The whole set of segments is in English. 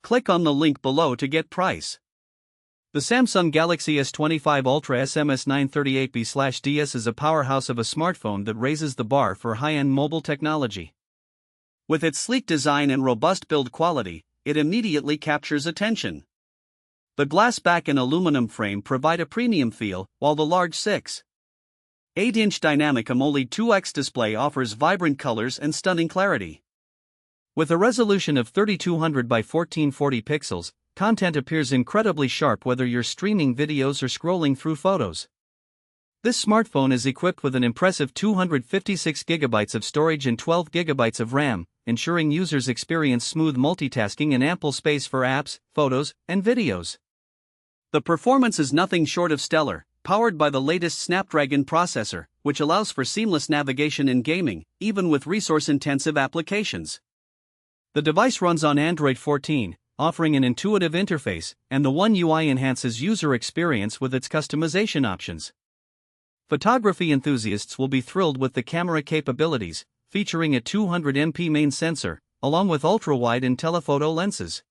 Click on the link below to get price. The Samsung Galaxy S25 Ultra SMS938B/DS is a powerhouse of a smartphone that raises the bar for high-end mobile technology. With its sleek design and robust build quality, it immediately captures attention. The glass back and aluminum frame provide a premium feel, while the large 6.8-inch Dynamic AMOLED 2X display offers vibrant colors and stunning clarity. With a resolution of 3200 by 1440 pixels, content appears incredibly sharp whether you're streaming videos or scrolling through photos. This smartphone is equipped with an impressive 256GB of storage and 12GB of RAM, ensuring users experience smooth multitasking and ample space for apps, photos, and videos. The performance is nothing short of stellar, powered by the latest Snapdragon processor, which allows for seamless navigation in gaming, even with resource-intensive applications. The device runs on Android 14, offering an intuitive interface, and the One UI enhances user experience with its customization options. Photography enthusiasts will be thrilled with the camera capabilities, featuring a 200MP main sensor, along with ultra-wide and telephoto lenses.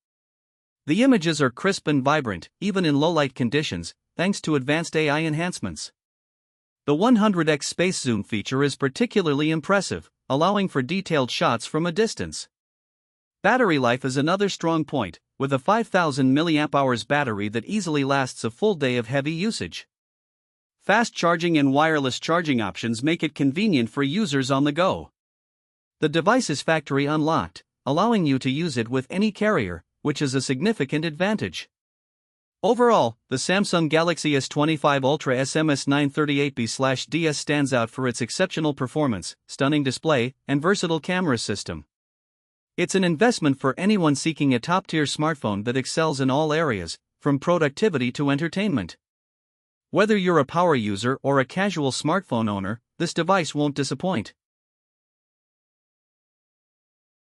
The images are crisp and vibrant, even in low-light conditions, thanks to advanced AI enhancements. The 100x space zoom feature is particularly impressive, allowing for detailed shots from a distance. Battery life is another strong point, with a 5000 mAh battery that easily lasts a full day of heavy usage. Fast charging and wireless charging options make it convenient for users on the go. The device is factory unlocked, allowing you to use it with any carrier, which is a significant advantage. Overall, the Samsung Galaxy S25 Ultra SMS938B/DS stands out for its exceptional performance, stunning display, and versatile camera system. It's an investment for anyone seeking a top-tier smartphone that excels in all areas, from productivity to entertainment. Whether you're a power user or a casual smartphone owner, this device won't disappoint.